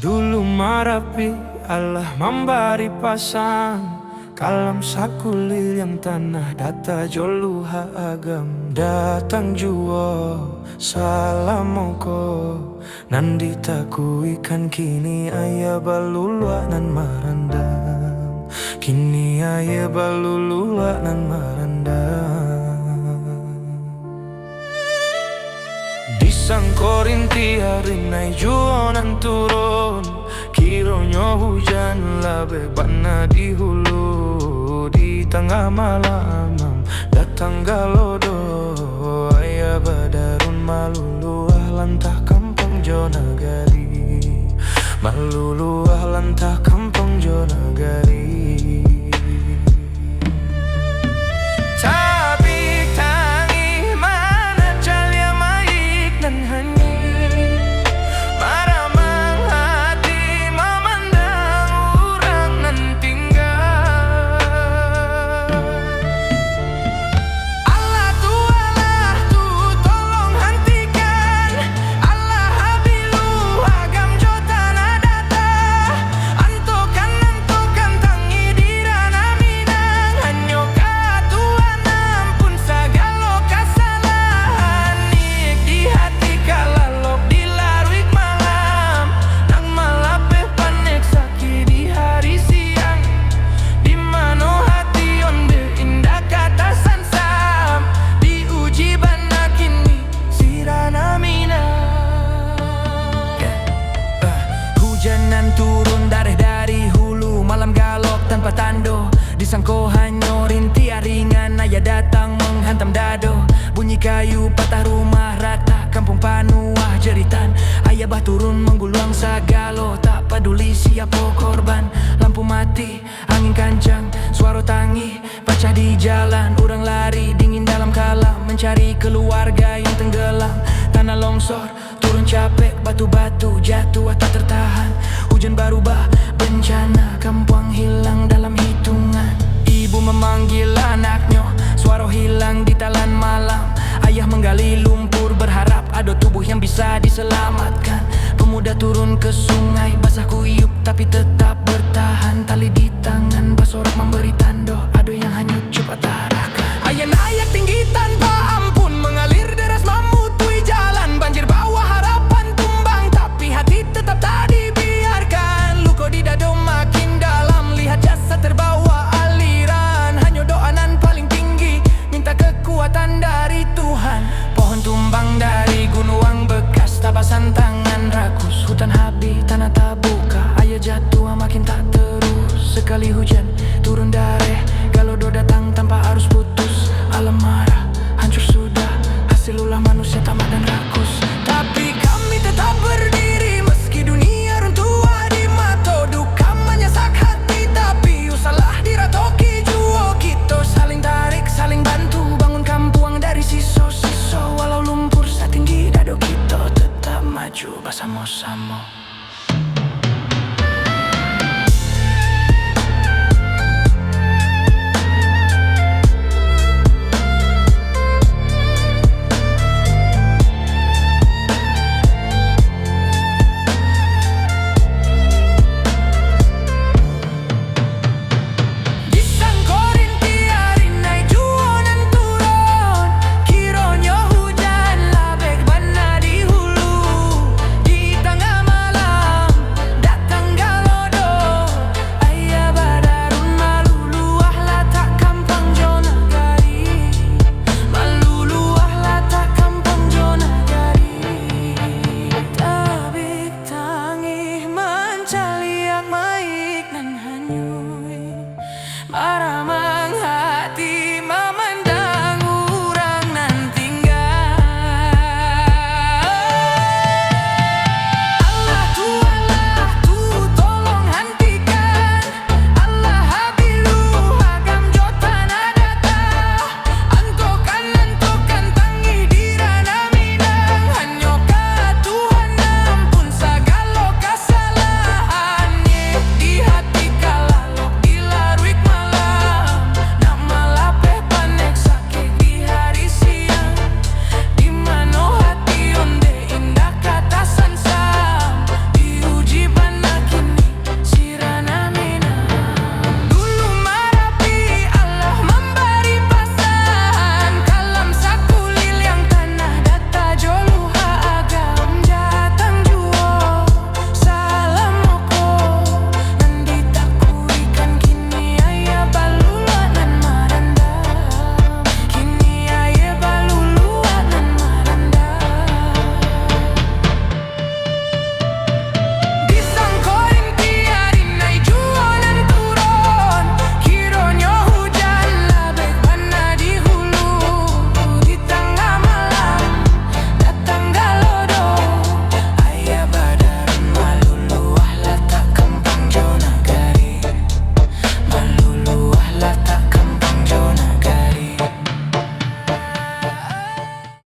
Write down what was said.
Dulu Marapi Allah memberi pasang kalam sakulir yang tanah data joluha agam datang juo salamoko nandi takuikan kini ayah balulua nan marandang kini ayah balulua nan marandang disangkorin tiarin nai juo nan turun kironyo hujan labe bana di hulu di tengah malam datang galodo ayah badarun maluluah lantah kampung Jonagari maluluah lantah kampung Jonagari. Turun dari hulu malam galok tanpa tando disangko hanyo rintiah ringan ayah datang menghantam dado bunyi kayu patah rumah rata kampung panuah jeritan ayah bah turun mengguluang sagalo tak peduli siapa korban lampu mati angin kencang suara tangi pecah di jalan orang lari dingin dalam kalam mencari keluarga yang tenggelam tanah longsor turun capek batu-batu jatuh tak tertahan hujan berubah bencana kampung hilang dalam hitungan ibu memanggil anaknya suara hilang di talan malam ayah menggali lumpur berharap ada tubuh yang bisa diselamatkan pemuda turun ke sungai basah kuyup tapi tetap bertahan tali di tangan basorak memberi tanda ada yang hanyut cepat arahkan ayah naik